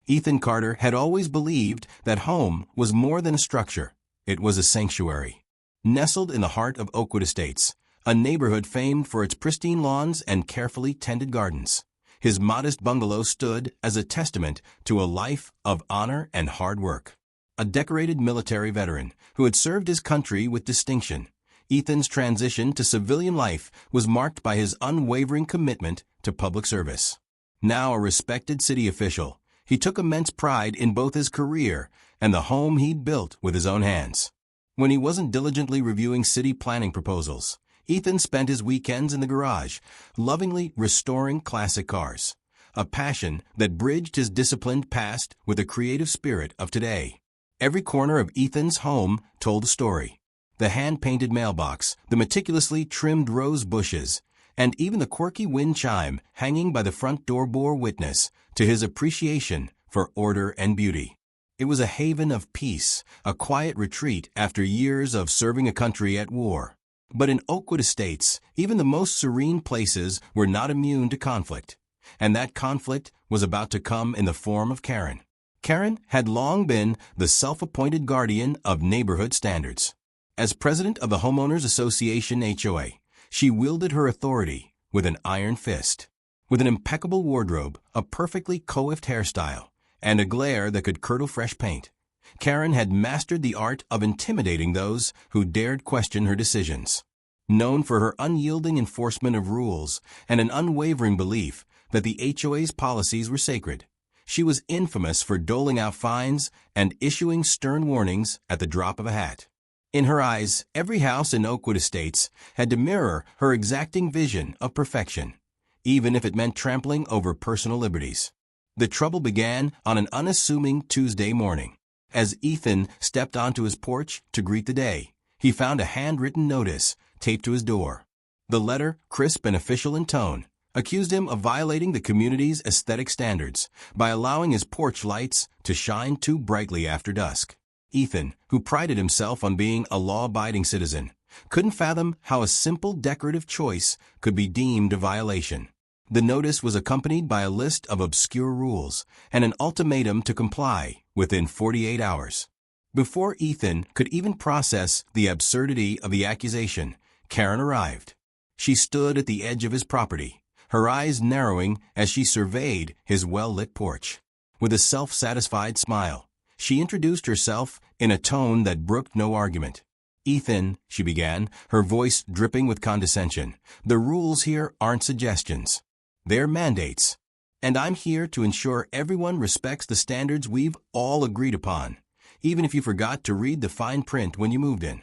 Ethan Carter had always believed that home was more than a structure. It was a sanctuary. Nestled in the heart of Oakwood Estates, a neighborhood famed for its pristine lawns and carefully tended gardens, his modest bungalow stood as a testament to a life of honor and hard work. A decorated military veteran who had served his country with distinction, Ethan's transition to civilian life was marked by his unwavering commitment to public service. Now a respected city official, he took immense pride in both his career and the home he'd built with his own hands. When he wasn't diligently reviewing city planning proposals, Ethan spent his weekends in the garage, lovingly restoring classic cars, a passion that bridged his disciplined past with the creative spirit of today. Every corner of Ethan's home told a story. The hand-painted mailbox, the meticulously trimmed rose bushes, and even the quirky wind chime hanging by the front door bore witness to his appreciation for order and beauty. It was a haven of peace, a quiet retreat after years of serving a country at war. But in Oakwood Estates, even the most serene places were not immune to conflict. And that conflict was about to come in the form of Kerren. Kerren had long been the self-appointed guardian of neighborhood standards. As president of the Homeowners Association HOA, she wielded her authority with an iron fist. With an impeccable wardrobe, a perfectly coiffed hairstyle, and a glare that could curdle fresh paint, Kerren had mastered the art of intimidating those who dared question her decisions. Known for her unyielding enforcement of rules and an unwavering belief that the HOA's policies were sacred, she was infamous for doling out fines and issuing stern warnings at the drop of a hat. In her eyes, every house in Oakwood Estates had to mirror her exacting vision of perfection, even if it meant trampling over personal liberties. The trouble began on an unassuming Tuesday morning. As Ethan stepped onto his porch to greet the day, he found a handwritten notice taped to his door. The letter, crisp and official in tone, accused him of violating the community's aesthetic standards by allowing his porch lights to shine too brightly after dusk. Ethan, who prided himself on being a law-abiding citizen, couldn't fathom how a simple decorative choice could be deemed a violation. The notice was accompanied by a list of obscure rules and an ultimatum to comply within 48 hours. Before Ethan could even process the absurdity of the accusation, Kerren arrived. She stood at the edge of his property, her eyes narrowing as she surveyed his well-lit porch. With a self-satisfied smile, she introduced herself in a tone that brooked no argument. "Ethan," she began, her voice dripping with condescension, "the rules here aren't suggestions. They're mandates. And I'm here to ensure everyone respects the standards we've all agreed upon, even if you forgot to read the fine print when you moved in."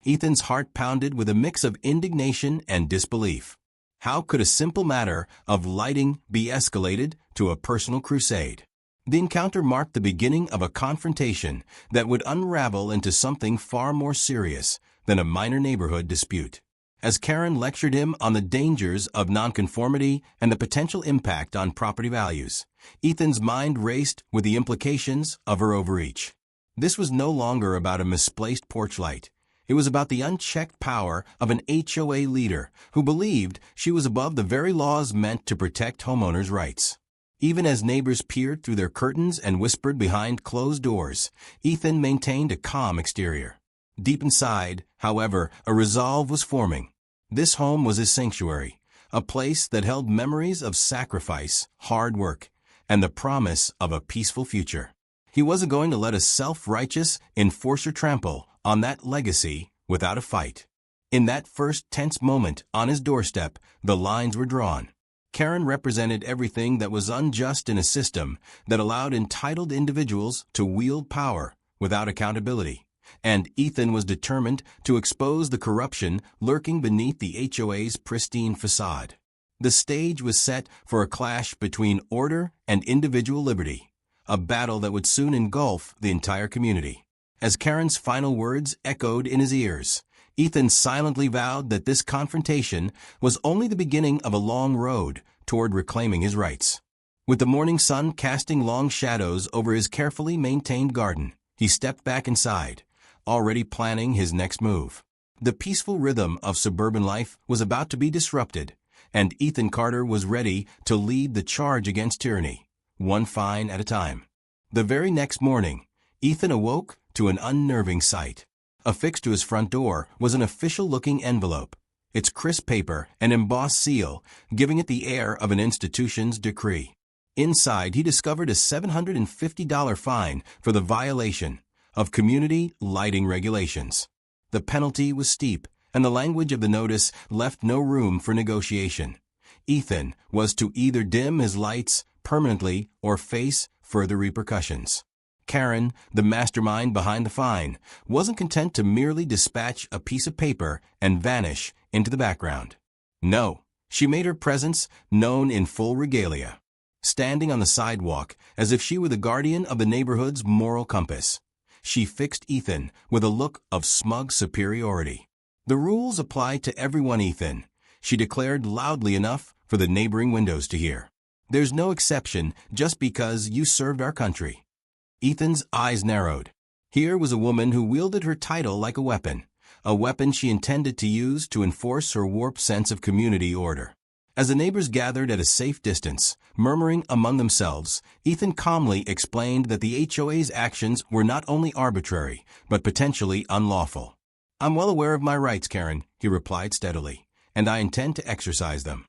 Ethan's heart pounded with a mix of indignation and disbelief. How could a simple matter of lighting be escalated to a personal crusade? The encounter marked the beginning of a confrontation that would unravel into something far more serious than a minor neighborhood dispute. As Kerren lectured him on the dangers of nonconformity and the potential impact on property values, Ethan's mind raced with the implications of her overreach. This was no longer about a misplaced porch light. It was about the unchecked power of an HOA leader who believed she was above the very laws meant to protect homeowners' rights. Even as neighbors peered through their curtains and whispered behind closed doors, Ethan maintained a calm exterior. Deep inside, however, a resolve was forming. This home was his sanctuary, a place that held memories of sacrifice, hard work, and the promise of a peaceful future. He wasn't going to let a self-righteous enforcer trample on that legacy without a fight. In that first tense moment on his doorstep, the lines were drawn. Kerren represented everything that was unjust in a system that allowed entitled individuals to wield power without accountability, and Ethan was determined to expose the corruption lurking beneath the HOA's pristine facade. The stage was set for a clash between order and individual liberty, a battle that would soon engulf the entire community. As Kerren's final words echoed in his ears, Ethan silently vowed that this confrontation was only the beginning of a long road toward reclaiming his rights. With the morning sun casting long shadows over his carefully maintained garden, he stepped back inside, already planning his next move. The peaceful rhythm of suburban life was about to be disrupted, and Ethan Carter was ready to lead the charge against tyranny, one fine at a time. The very next morning, Ethan awoke to an unnerving sight. Affixed to his front door was an official-looking envelope, its crisp paper and embossed seal giving it the air of an institution's decree. Inside, he discovered a $750 fine for the violation of community lighting regulations. The penalty was steep, and the language of the notice left no room for negotiation. Ethan was to either dim his lights permanently or face further repercussions. Kerren, the mastermind behind the fine, wasn't content to merely dispatch a piece of paper and vanish into the background. No, she made her presence known in full regalia, standing on the sidewalk as if she were the guardian of the neighborhood's moral compass. She fixed Ethan with a look of smug superiority. "The rules apply to everyone, Ethan," she declared loudly enough for the neighboring windows to hear. "There's no exception just because you served our country." Ethan's eyes narrowed. Here was a woman who wielded her title like a weapon she intended to use to enforce her warped sense of community order. As the neighbors gathered at a safe distance, murmuring among themselves, Ethan calmly explained that the HOA's actions were not only arbitrary, but potentially unlawful. "I'm well aware of my rights, Kerren," he replied steadily, "and I intend to exercise them."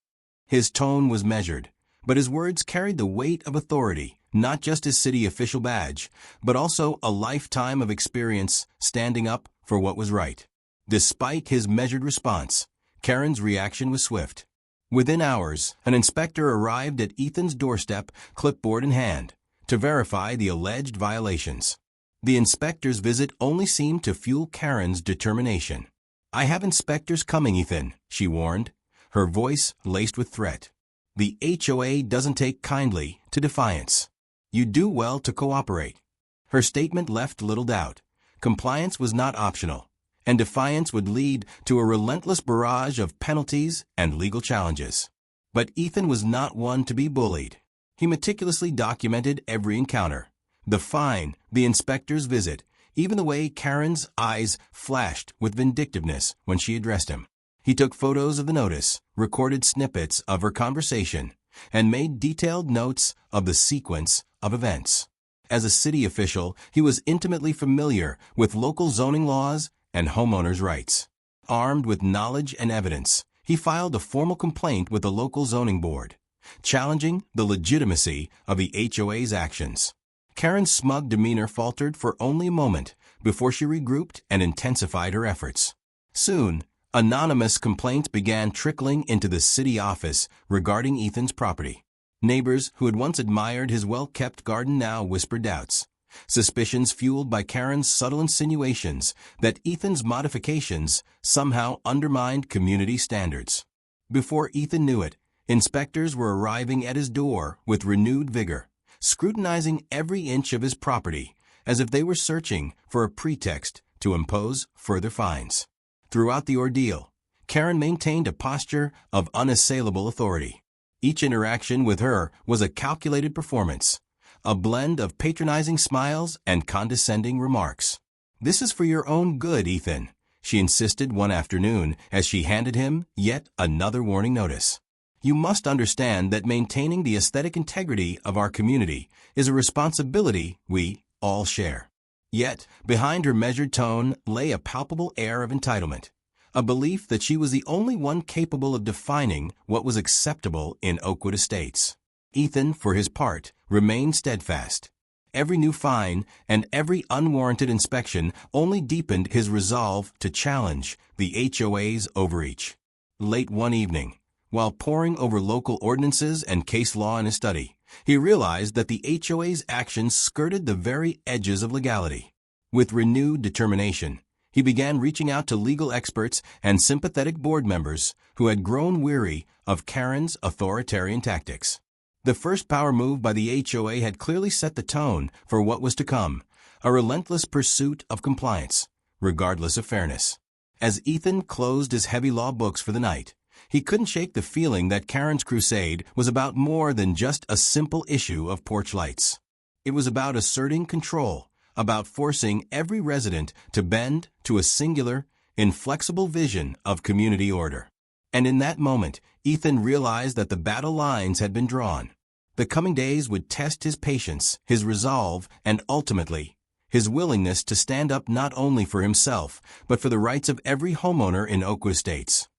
His tone was measured, but his words carried the weight of authority, not just his city official badge, but also a lifetime of experience standing up for what was right. Despite his measured response, Kerren's reaction was swift. Within hours, an inspector arrived at Ethan's doorstep, clipboard in hand, to verify the alleged violations. The inspector's visit only seemed to fuel Kerren's determination. "I have inspectors coming, Ethan," she warned, her voice laced with threat. "The HOA doesn't take kindly to defiance. You do well to cooperate." Her statement left little doubt. Compliance was not optional, and defiance would lead to a relentless barrage of penalties and legal challenges. But Ethan was not one to be bullied. He meticulously documented every encounter. The fine, the inspector's visit, even the way Kerren's eyes flashed with vindictiveness when she addressed him. He took photos of the notice, recorded snippets of her conversation, and made detailed notes of the sequence of events. As a city official, he was intimately familiar with local zoning laws and homeowners' rights. Armed with knowledge and evidence, he filed a formal complaint with the local zoning board, challenging the legitimacy of the HOA's actions. Kerren's smug demeanor faltered for only a moment before she regrouped and intensified her efforts. Soon, anonymous complaints began trickling into the city office regarding Ethan's property. Neighbors who had once admired his well-kept garden now whispered doubts. Suspicions fueled by Kerren's subtle insinuations that Ethan's modifications somehow undermined community standards. Before Ethan knew it, inspectors were arriving at his door with renewed vigor, scrutinizing every inch of his property as if they were searching for a pretext to impose further fines. Throughout the ordeal, Kerren maintained a posture of unassailable authority. Each interaction with her was a calculated performance, a blend of patronizing smiles and condescending remarks. "This is for your own good, Ethan," she insisted one afternoon as she handed him yet another warning notice. "You must understand that maintaining the aesthetic integrity of our community is a responsibility we all share." Yet, behind her measured tone lay a palpable air of entitlement, a belief that she was the only one capable of defining what was acceptable in Oakwood Estates. Ethan, for his part, remained steadfast. Every new fine and every unwarranted inspection only deepened his resolve to challenge the HOA's overreach. Late one evening, while poring over local ordinances and case law in his study, he realized that the HOA's actions skirted the very edges of legality. With renewed determination, he began reaching out to legal experts and sympathetic board members who had grown weary of Kerren's authoritarian tactics. The first power move by the HOA had clearly set the tone for what was to come, a relentless pursuit of compliance, regardless of fairness. As Ethan closed his heavy law books for the night, he couldn't shake the feeling that Kerren's crusade was about more than just a simple issue of porch lights. It was about asserting control, about forcing every resident to bend to a singular, inflexible vision of community order. And in that moment, Ethan realized that the battle lines had been drawn. The coming days would test his patience, his resolve, and ultimately, his willingness to stand up not only for himself, but for the rights of every homeowner in Oakwood Estates.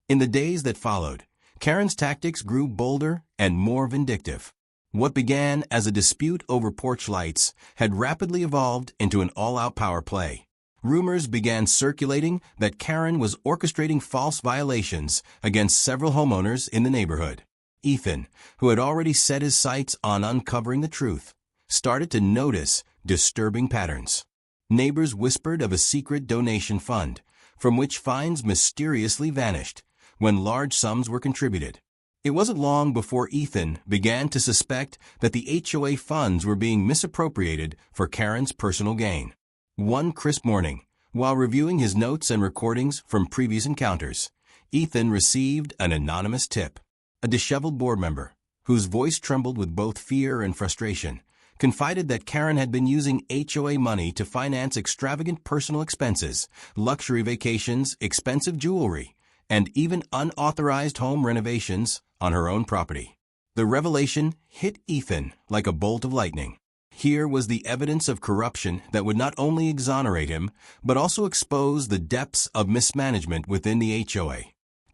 In the days that followed, Kerren's tactics grew bolder and more vindictive. What began as a dispute over porch lights had rapidly evolved into an all-out power play. Rumors began circulating that Kerren was orchestrating false violations against several homeowners in the neighborhood. Ethan, who had already set his sights on uncovering the truth, started to notice disturbing patterns. Neighbors whispered of a secret donation fund, from which fines mysteriously vanished when large sums were contributed. It wasn't long before Ethan began to suspect that the HOA funds were being misappropriated for Kerren's personal gain. One crisp morning, while reviewing his notes and recordings from previous encounters, Ethan received an anonymous tip. A disheveled board member, whose voice trembled with both fear and frustration, confided that Kerren had been using HOA money to finance extravagant personal expenses, luxury vacations, expensive jewelry, and even unauthorized home renovations on her own property. The revelation hit Ethan like a bolt of lightning. Here was the evidence of corruption that would not only exonerate him, but also expose the depths of mismanagement within the HOA.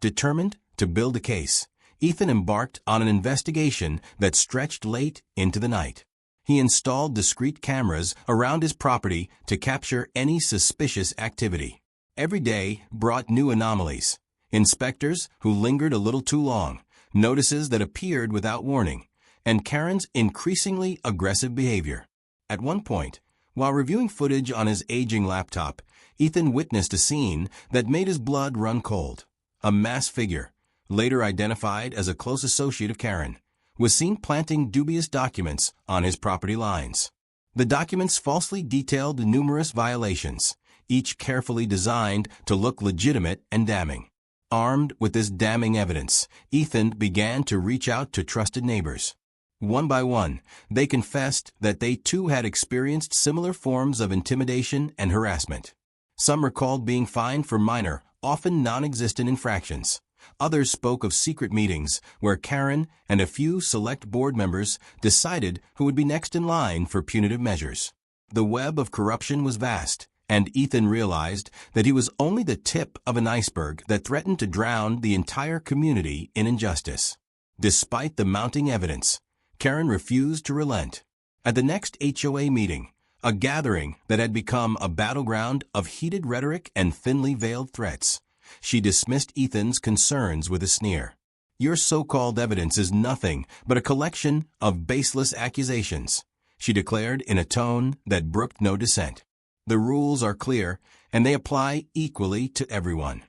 Determined to build a case, Ethan embarked on an investigation that stretched late into the night. He installed discreet cameras around his property to capture any suspicious activity. Every day brought new anomalies. Inspectors who lingered a little too long, notices that appeared without warning, and Kerren's increasingly aggressive behavior. At one point, while reviewing footage on his aging laptop, Ethan witnessed a scene that made his blood run cold. A masked figure, later identified as a close associate of Kerren, was seen planting dubious documents on his property lines. The documents falsely detailed numerous violations, each carefully designed to look legitimate and damning. Armed with this damning evidence, Ethan began to reach out to trusted neighbors. One by one, they confessed that they too had experienced similar forms of intimidation and harassment. Some recalled being fined for minor, often non-existent infractions. Others spoke of secret meetings where Kerren and a few select board members decided who would be next in line for punitive measures. The web of corruption was vast, and Ethan realized that he was only the tip of an iceberg that threatened to drown the entire community in injustice. Despite the mounting evidence, Kerren refused to relent. At the next HOA meeting, a gathering that had become a battleground of heated rhetoric and thinly veiled threats, she dismissed Ethan's concerns with a sneer. "Your so-called evidence is nothing but a collection of baseless accusations," she declared in a tone that brooked no dissent. "The rules are clear, and they apply equally to everyone."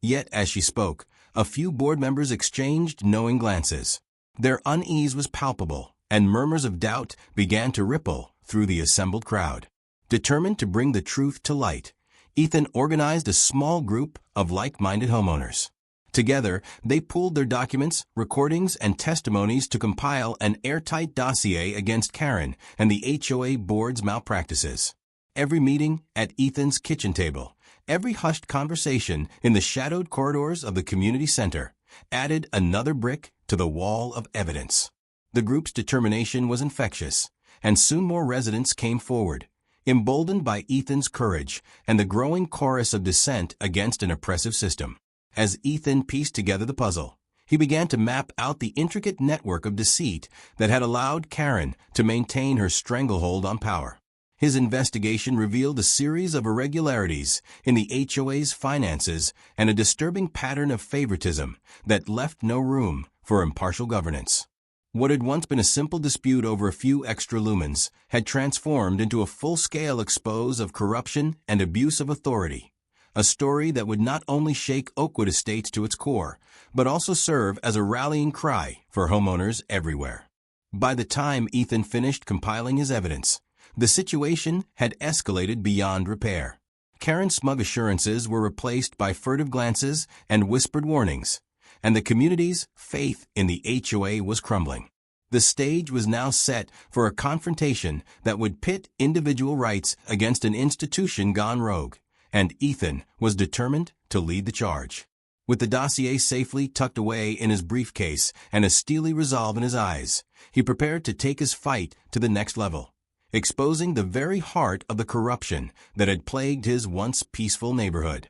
Yet, as she spoke, a few board members exchanged knowing glances. Their unease was palpable, and murmurs of doubt began to ripple through the assembled crowd. Determined to bring the truth to light, Ethan organized a small group of like-minded homeowners. Together, they pooled their documents, recordings, and testimonies to compile an airtight dossier against Kerren and the HOA board's malpractices. Every meeting at Ethan's kitchen table, every hushed conversation in the shadowed corridors of the community center, added another brick to the wall of evidence. The group's determination was infectious, and soon more residents came forward, emboldened by Ethan's courage and the growing chorus of dissent against an oppressive system. As Ethan pieced together the puzzle, he began to map out the intricate network of deceit that had allowed Kerren to maintain her stranglehold on power. His investigation revealed a series of irregularities in the HOA's finances and a disturbing pattern of favoritism that left no room for impartial governance. What had once been a simple dispute over a few extra lumens had transformed into a full-scale expose of corruption and abuse of authority, a story that would not only shake Oakwood Estates to its core, but also serve as a rallying cry for homeowners everywhere. By the time Ethan finished compiling his evidence, the situation had escalated beyond repair. Kerren's smug assurances were replaced by furtive glances and whispered warnings, and the community's faith in the HOA was crumbling. The stage was now set for a confrontation that would pit individual rights against an institution gone rogue, and Ethan was determined to lead the charge. With the dossier safely tucked away in his briefcase and a steely resolve in his eyes, he prepared to take his fight to the next level, exposing the very heart of the corruption that had plagued his once peaceful neighborhood.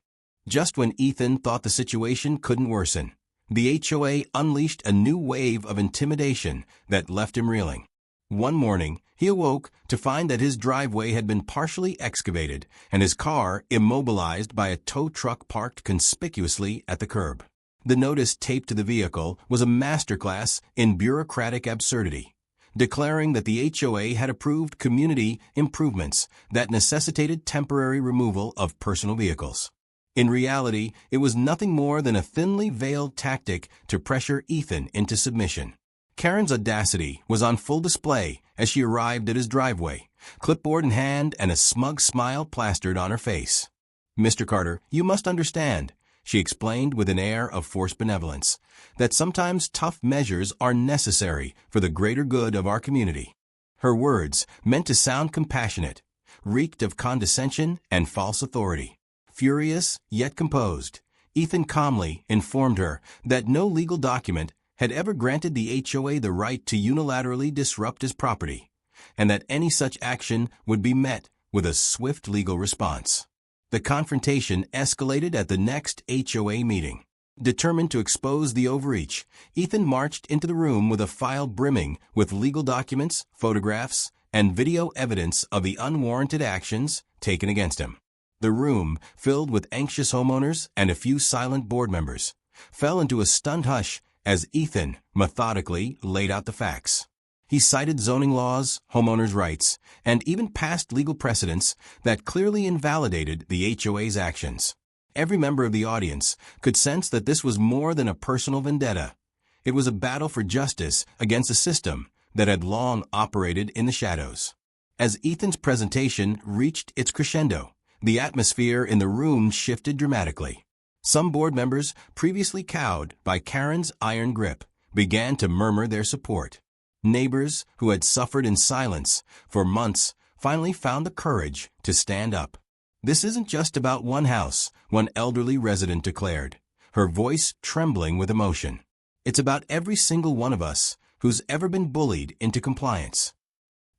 Just when Ethan thought the situation couldn't worsen, the HOA unleashed a new wave of intimidation that left him reeling. One morning, he awoke to find that his driveway had been partially excavated and his car immobilized by a tow truck parked conspicuously at the curb. The notice taped to the vehicle was a masterclass in bureaucratic absurdity, declaring that the HOA had approved community improvements that necessitated temporary removal of personal vehicles. In reality, it was nothing more than a thinly veiled tactic to pressure Ethan into submission. Kerren's audacity was on full display as she arrived at his driveway, clipboard in hand and a smug smile plastered on her face. "Mr. Carter, you must understand," she explained with an air of forced benevolence, "that sometimes tough measures are necessary for the greater good of our community." Her words, meant to sound compassionate, reeked of condescension and false authority. Furious, yet composed, Ethan calmly informed her that no legal document had ever granted the HOA the right to unilaterally disrupt his property, and that any such action would be met with a swift legal response. The confrontation escalated at the next HOA meeting. Determined to expose the overreach, Ethan marched into the room with a file brimming with legal documents, photographs, and video evidence of the unwarranted actions taken against him. The room, filled with anxious homeowners and a few silent board members, fell into a stunned hush as Ethan methodically laid out the facts. He cited zoning laws, homeowners' rights, and even past legal precedents that clearly invalidated the HOA's actions. Every member of the audience could sense that this was more than a personal vendetta. It was a battle for justice against a system that had long operated in the shadows. As Ethan's presentation reached its crescendo, the atmosphere in the room shifted dramatically. Some board members, previously cowed by Kerren's iron grip, began to murmur their support. Neighbors who had suffered in silence for months finally found the courage to stand up. "This isn't just about one house," one elderly resident declared, her voice trembling with emotion. "It's about every single one of us who's ever been bullied into compliance."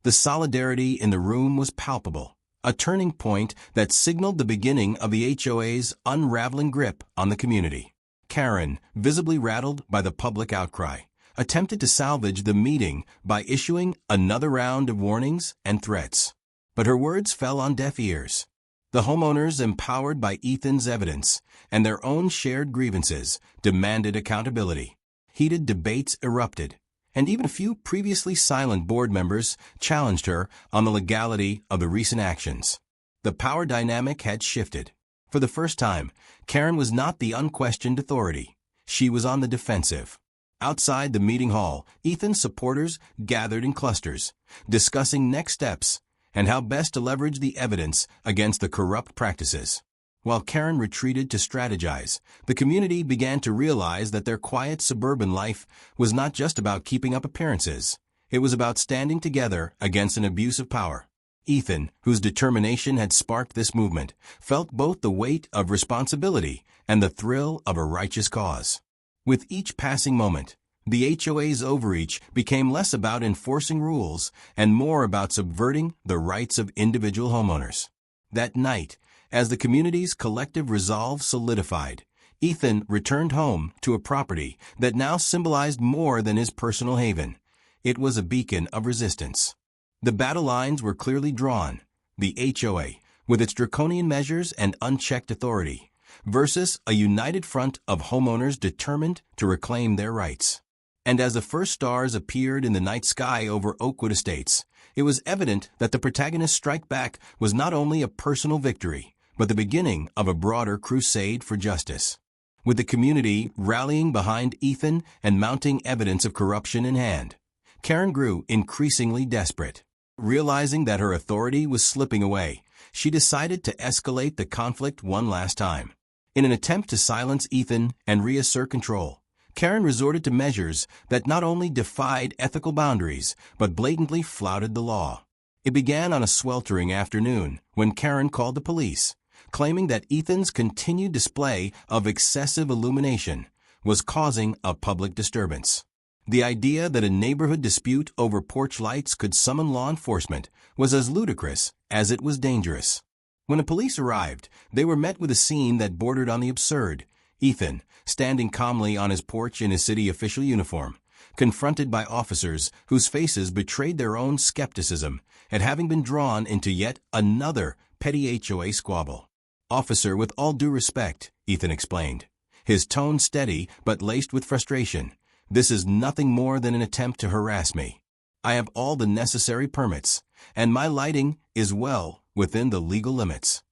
The solidarity in the room was palpable, a turning point that signaled the beginning of the HOA's unraveling grip on the community. Kerren, visibly rattled by the public outcry, attempted to salvage the meeting by issuing another round of warnings and threats. But her words fell on deaf ears. The homeowners, empowered by Ethan's evidence and their own shared grievances, demanded accountability. Heated debates erupted, and even a few previously silent board members challenged her on the legality of the recent actions. The power dynamic had shifted. For the first time, Kerren was not the unquestioned authority. She was on the defensive. Outside the meeting hall, Ethan's supporters gathered in clusters, discussing next steps and how best to leverage the evidence against the corrupt practices. While Kerren retreated to strategize, the community began to realize that their quiet suburban life was not just about keeping up appearances. It was about standing together against an abuse of power. Ethan, whose determination had sparked this movement, felt both the weight of responsibility and the thrill of a righteous cause. With each passing moment, the HOA's overreach became less about enforcing rules and more about subverting the rights of individual homeowners. That night, as the community's collective resolve solidified, Ethan returned home to a property that now symbolized more than his personal haven. It was a beacon of resistance. The battle lines were clearly drawn: the HOA, with its draconian measures and unchecked authority, versus a united front of homeowners determined to reclaim their rights. And as the first stars appeared in the night sky over Oakwood Estates, it was evident that the protagonist's strike back was not only a personal victory, but the beginning of a broader crusade for justice. With the community rallying behind Ethan and mounting evidence of corruption in hand, Kerren grew increasingly desperate. Realizing that her authority was slipping away, she decided to escalate the conflict one last time. In an attempt to silence Ethan and reassert control, Kerren resorted to measures that not only defied ethical boundaries, but blatantly flouted the law. It began on a sweltering afternoon when Kerren called the police, claiming that Ethan's continued display of excessive illumination was causing a public disturbance. The idea that a neighborhood dispute over porch lights could summon law enforcement was as ludicrous as it was dangerous. When the police arrived, they were met with a scene that bordered on the absurd. Ethan, standing calmly on his porch in his city official uniform, confronted by officers whose faces betrayed their own skepticism at having been drawn into yet another petty HOA squabble. "Officer, with all due respect," Ethan explained, his tone steady but laced with frustration, "this is nothing more than an attempt to harass me. I have all the necessary permits, and my lighting is well within the legal limits."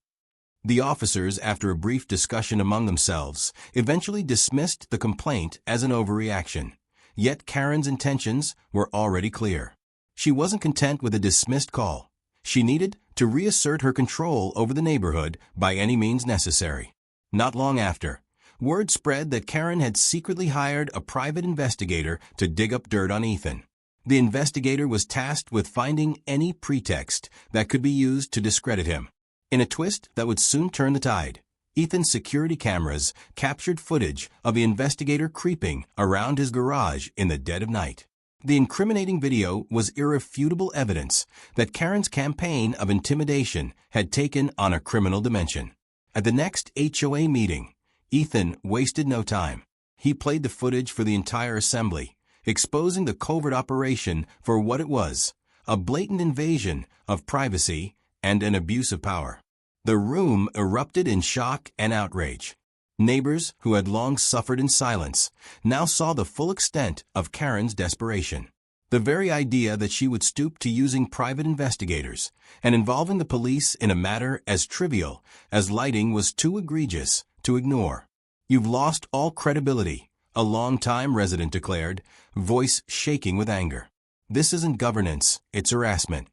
The officers, after a brief discussion among themselves, eventually dismissed the complaint as an overreaction. Yet Kerren's intentions were already clear. She wasn't content with a dismissed call. She needed to reassert her control over the neighborhood by any means necessary. Not long after, word spread that Kerren had secretly hired a private investigator to dig up dirt on Ethan. The investigator was tasked with finding any pretext that could be used to discredit him. In a twist that would soon turn the tide, Ethan's security cameras captured footage of the investigator creeping around his garage in the dead of night. The incriminating video was irrefutable evidence that Kerren's campaign of intimidation had taken on a criminal dimension. At the next HOA meeting, Ethan wasted no time. He played the footage for the entire assembly, exposing the covert operation for what it was, a blatant invasion of privacy and an abuse of power. The room erupted in shock and outrage. Neighbors who had long suffered in silence now saw the full extent of Kerren's desperation. The very idea that she would stoop to using private investigators and involving the police in a matter as trivial as lighting was too egregious to ignore. "You've lost all credibility," a longtime resident declared, voice shaking with anger. "This isn't governance, it's harassment."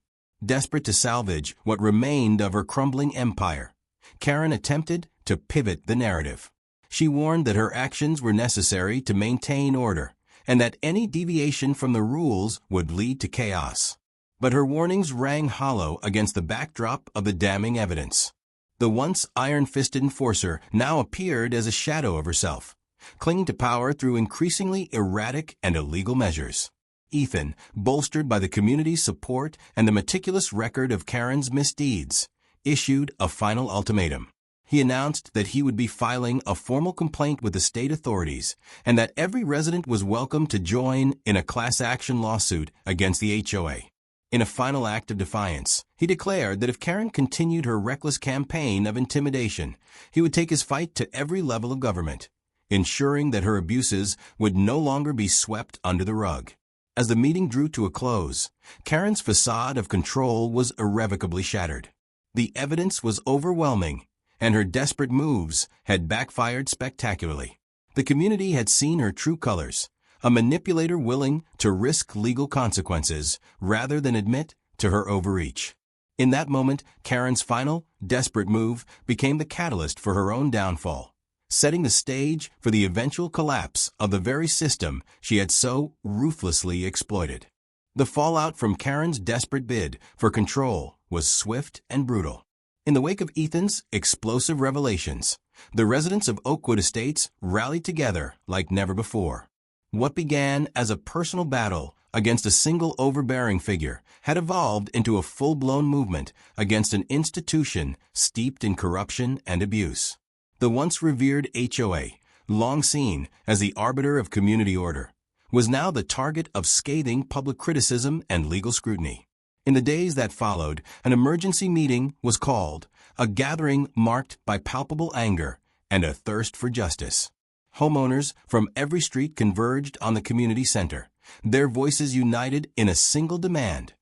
Desperate to salvage what remained of her crumbling empire, Kerren attempted to pivot the narrative. She warned that her actions were necessary to maintain order, and that any deviation from the rules would lead to chaos. But her warnings rang hollow against the backdrop of the damning evidence. The once iron-fisted enforcer now appeared as a shadow of herself, clinging to power through increasingly erratic and illegal measures. Ethan, bolstered by the community's support and the meticulous record of Kerren's misdeeds, issued a final ultimatum. He announced that he would be filing a formal complaint with the state authorities and that every resident was welcome to join in a class action lawsuit against the HOA. In a final act of defiance, he declared that if Kerren continued her reckless campaign of intimidation, he would take his fight to every level of government, ensuring that her abuses would no longer be swept under the rug. As the meeting drew to a close, Kerren's facade of control was irrevocably shattered. The evidence was overwhelming, and her desperate moves had backfired spectacularly. The community had seen her true colors, a manipulator willing to risk legal consequences rather than admit to her overreach. In that moment, Kerren's final, desperate move became the catalyst for her own downfall, setting the stage for the eventual collapse of the very system she had so ruthlessly exploited. The fallout from Kerren's desperate bid for control was swift and brutal. In the wake of Ethan's explosive revelations, the residents of Oakwood Estates rallied together like never before. What began as a personal battle against a single overbearing figure had evolved into a full-blown movement against an institution steeped in corruption and abuse. The once revered HOA, long seen as the arbiter of community order, was now the target of scathing public criticism and legal scrutiny. In the days that followed, an emergency meeting was called, a gathering marked by palpable anger and a thirst for justice. Homeowners from every street converged on the community center, their voices united in a single demand: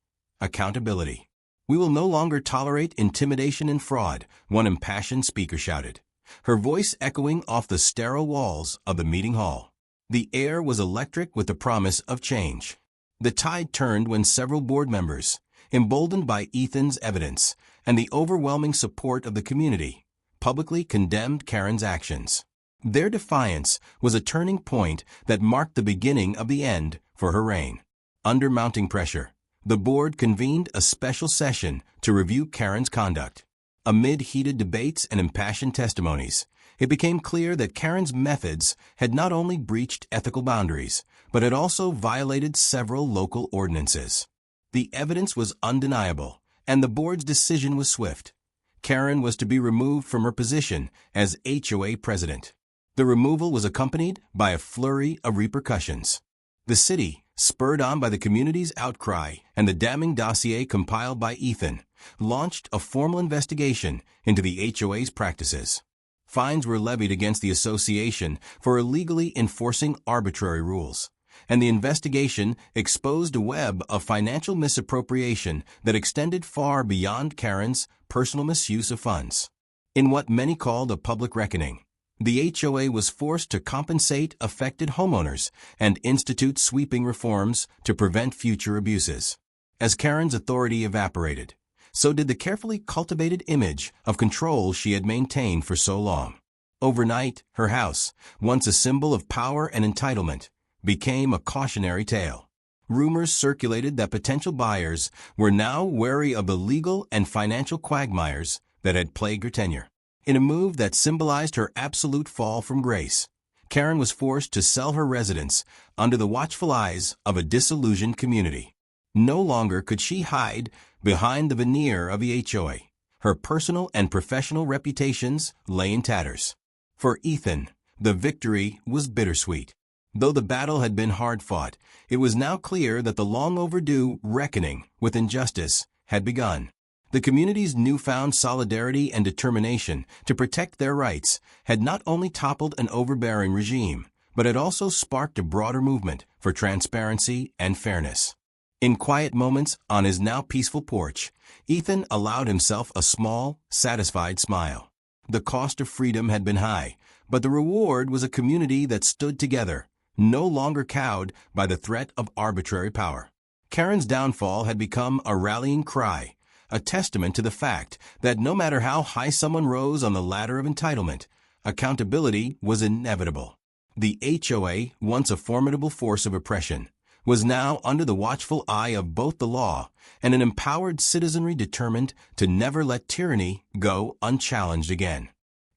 accountability. "We will no longer tolerate intimidation and fraud," one impassioned speaker shouted, her voice echoing off the sterile walls of the meeting hall. The air was electric with the promise of change. The tide turned when several board members, emboldened by Ethan's evidence and the overwhelming support of the community, publicly condemned Kerren's actions. Their defiance was a turning point that marked the beginning of the end for her reign. Under mounting pressure, the board convened a special session to review Kerren's conduct. Amid heated debates and impassioned testimonies, it became clear that Kerren's methods had not only breached ethical boundaries, but had also violated several local ordinances. The evidence was undeniable, and the board's decision was swift. Kerren was to be removed from her position as HOA president. The removal was accompanied by a flurry of repercussions. The city, spurred on by the community's outcry and the damning dossier compiled by Ethan, launched a formal investigation into the HOA's practices. Fines were levied against the association for illegally enforcing arbitrary rules, and the investigation exposed a web of financial misappropriation that extended far beyond Kerren's personal misuse of funds. In what many called a public reckoning, the HOA was forced to compensate affected homeowners and institute sweeping reforms to prevent future abuses. As Kerren's authority evaporated, so did the carefully cultivated image of control she had maintained for so long. Overnight, her house, once a symbol of power and entitlement, became a cautionary tale. Rumors circulated that potential buyers were now wary of the legal and financial quagmires that had plagued her tenure. In a move that symbolized her absolute fall from grace, Kerren was forced to sell her residence under the watchful eyes of a disillusioned community. No longer could she hide behind the veneer of the HOA. Her personal and professional reputations lay in tatters. For Ethan, the victory was bittersweet. Though the battle had been hard-fought, it was now clear that the long-overdue reckoning with injustice had begun. The community's newfound solidarity and determination to protect their rights had not only toppled an overbearing regime, but had also sparked a broader movement for transparency and fairness. In quiet moments on his now peaceful porch, Ethan allowed himself a small, satisfied smile. The cost of freedom had been high, but the reward was a community that stood together, no longer cowed by the threat of arbitrary power. Kerren's downfall had become a rallying cry, a testament to the fact that no matter how high someone rose on the ladder of entitlement, accountability was inevitable. The HOA, once a formidable force of oppression, was now under the watchful eye of both the law and an empowered citizenry determined to never let tyranny go unchallenged again.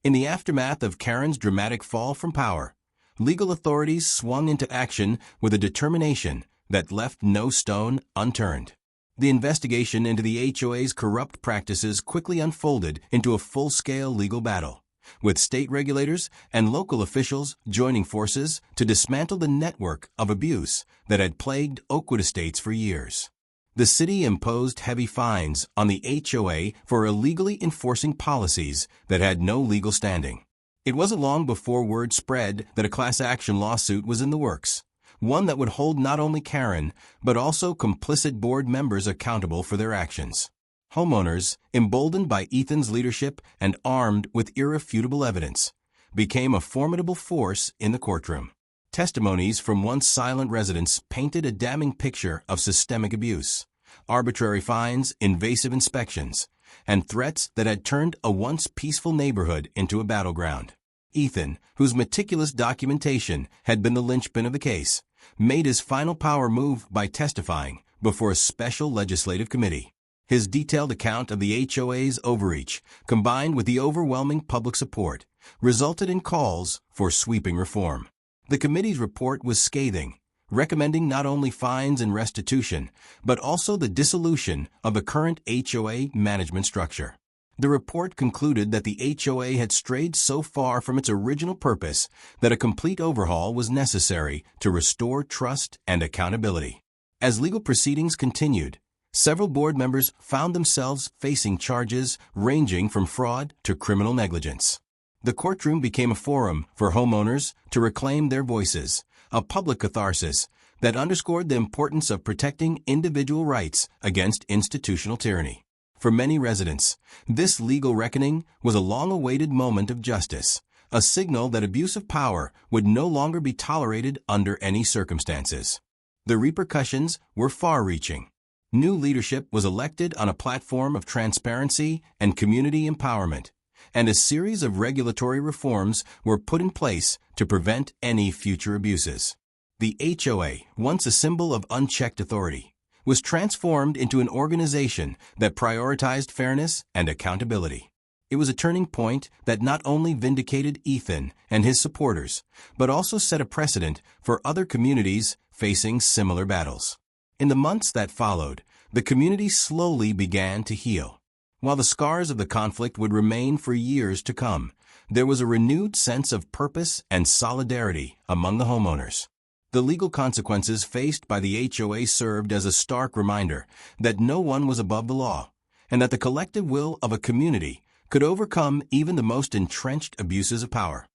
In the aftermath of Kerren's dramatic fall from power, legal authorities swung into action with a determination that left no stone unturned. The investigation into the HOA's corrupt practices quickly unfolded into a full-scale legal battle, with state regulators and local officials joining forces to dismantle the network of abuse that had plagued Oakwood Estates for years. The city imposed heavy fines on the HOA for illegally enforcing policies that had no legal standing. It wasn't long before word spread that a class action lawsuit was in the works, one that would hold not only Kerren, but also complicit board members accountable for their actions. Homeowners, emboldened by Ethan's leadership and armed with irrefutable evidence, became a formidable force in the courtroom. Testimonies from once silent residents painted a damning picture of systemic abuse, arbitrary fines, invasive inspections, and threats that had turned a once peaceful neighborhood into a battleground. Ethan, whose meticulous documentation had been the linchpin of the case, made his final power move by testifying before a special legislative committee. His detailed account of the HOA's overreach, combined with the overwhelming public support, resulted in calls for sweeping reform. The committee's report was scathing, recommending not only fines and restitution, but also the dissolution of the current HOA management structure. The report concluded that the HOA had strayed so far from its original purpose that a complete overhaul was necessary to restore trust and accountability. As legal proceedings continued, several board members found themselves facing charges ranging from fraud to criminal negligence. The courtroom became a forum for homeowners to reclaim their voices, a public catharsis that underscored the importance of protecting individual rights against institutional tyranny. For many residents, this legal reckoning was a long-awaited moment of justice, a signal that abuse of power would no longer be tolerated under any circumstances. The repercussions were far-reaching. New leadership was elected on a platform of transparency and community empowerment, and a series of regulatory reforms were put in place to prevent any future abuses. The HOA, once a symbol of unchecked authority, was transformed into an organization that prioritized fairness and accountability. It was a turning point that not only vindicated Ethan and his supporters, but also set a precedent for other communities facing similar battles. In the months that followed, the community slowly began to heal. While the scars of the conflict would remain for years to come, there was a renewed sense of purpose and solidarity among the homeowners. The legal consequences faced by the HOA served as a stark reminder that no one was above the law, and that the collective will of a community could overcome even the most entrenched abuses of power.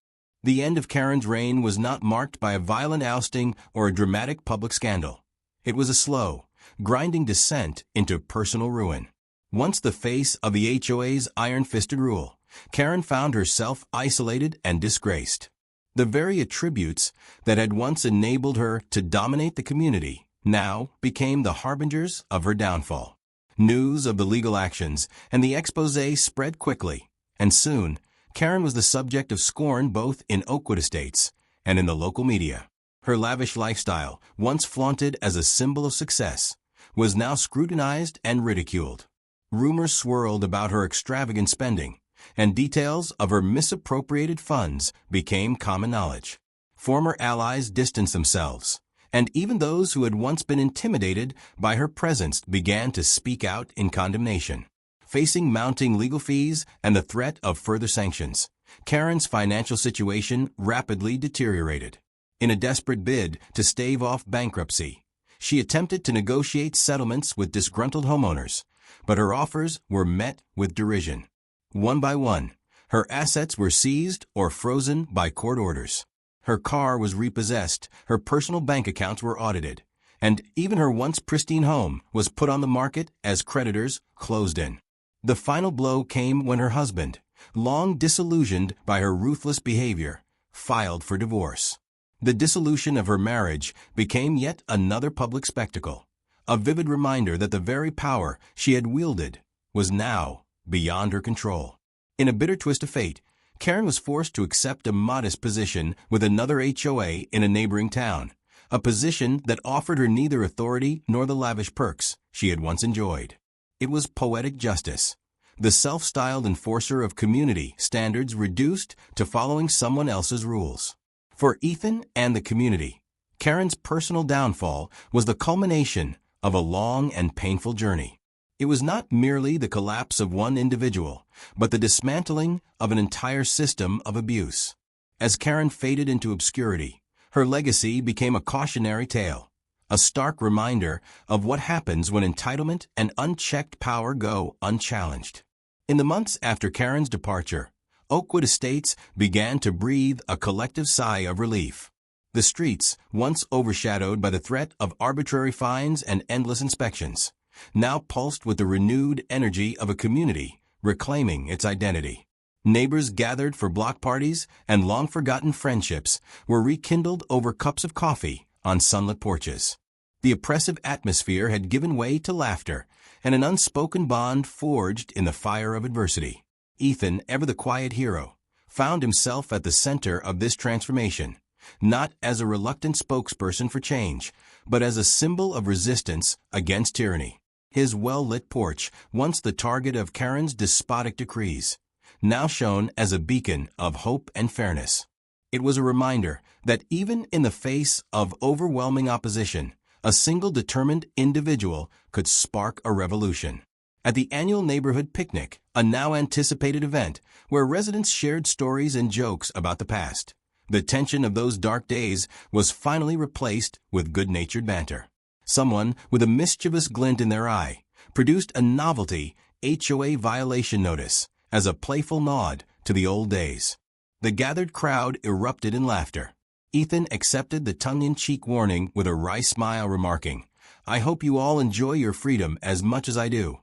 The end of Kerren's reign was not marked by a violent ousting or a dramatic public scandal. It was a slow, grinding descent into personal ruin. Once the face of the HOA's iron-fisted rule, Kerren found herself isolated and disgraced. The very attributes that had once enabled her to dominate the community now became the harbingers of her downfall. News of the legal actions and the expose spread quickly, and soon Kerren was the subject of scorn both in Oakwood Estates and in the local media. Her lavish lifestyle, once flaunted as a symbol of success, was now scrutinized and ridiculed. Rumors swirled about her extravagant spending, and details of her misappropriated funds became common knowledge. Former allies distanced themselves, and even those who had once been intimidated by her presence began to speak out in condemnation. Facing mounting legal fees and the threat of further sanctions, Kerren's financial situation rapidly deteriorated. In a desperate bid to stave off bankruptcy, she attempted to negotiate settlements with disgruntled homeowners, but her offers were met with derision. One by one, her assets were seized or frozen by court orders. Her car was repossessed, her personal bank accounts were audited, and even her once pristine home was put on the market as creditors closed in. The final blow came when her husband, long disillusioned by her ruthless behavior, filed for divorce. The dissolution of her marriage became yet another public spectacle, a vivid reminder that the very power she had wielded was now beyond her control. In a bitter twist of fate, Kerren was forced to accept a modest position with another HOA in a neighboring town, a position that offered her neither authority nor the lavish perks she had once enjoyed. It was poetic justice, the self-styled enforcer of community standards reduced to following someone else's rules. For Ethan and the community, Kerren's personal downfall was the culmination of a long and painful journey. It was not merely the collapse of one individual, but the dismantling of an entire system of abuse. As Kerren faded into obscurity, her legacy became a cautionary tale, a stark reminder of what happens when entitlement and unchecked power go unchallenged. In the months after Kerren's departure, Oakwood Estates began to breathe a collective sigh of relief. The streets, once overshadowed by the threat of arbitrary fines and endless inspections, now pulsed with the renewed energy of a community reclaiming its identity. Neighbors gathered for block parties, and long-forgotten friendships were rekindled over cups of coffee on sunlit porches. The oppressive atmosphere had given way to laughter, and an unspoken bond forged in the fire of adversity. Ethan, ever the quiet hero, found himself at the center of this transformation, not as a reluctant spokesperson for change, but as a symbol of resistance against tyranny. His well-lit porch, once the target of Kerren's despotic decrees, now shone as a beacon of hope and fairness. It was a reminder that even in the face of overwhelming opposition, a single determined individual could spark a revolution. At the annual neighborhood picnic, a now-anticipated event where residents shared stories and jokes about the past, the tension of those dark days was finally replaced with good-natured banter. Someone with a mischievous glint in their eye produced a novelty HOA violation notice as a playful nod to the old days. The gathered crowd erupted in laughter. Ethan accepted the tongue-in-cheek warning with a wry smile, remarking, "I hope you all enjoy your freedom as much as I do."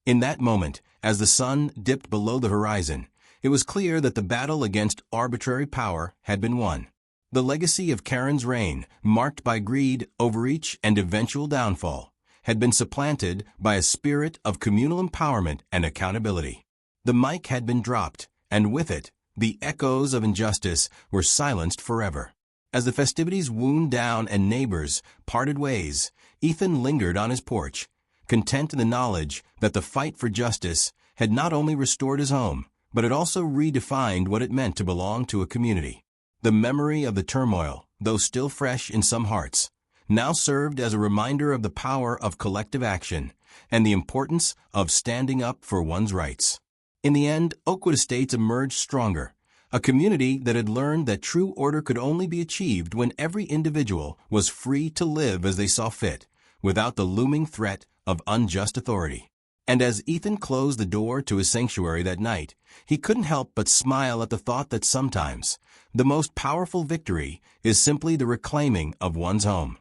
In that moment, as the sun dipped below the horizon, it was clear that the battle against arbitrary power had been won. The legacy of Kerren's reign, marked by greed, overreach, and eventual downfall, had been supplanted by a spirit of communal empowerment and accountability. The mic had been dropped, and with it, the echoes of injustice were silenced forever. As the festivities wound down and neighbors parted ways, Ethan lingered on his porch, content in the knowledge that the fight for justice had not only restored his home, but it also redefined what it meant to belong to a community. The memory of the turmoil, though still fresh in some hearts, now served as a reminder of the power of collective action and the importance of standing up for one's rights. In the end, Oakwood Estates emerged stronger, a community that had learned that true order could only be achieved when every individual was free to live as they saw fit, without the looming threat of unjust authority. And as Ethan closed the door to his sanctuary that night, he couldn't help but smile at the thought that sometimes the most powerful victory is simply the reclaiming of one's home.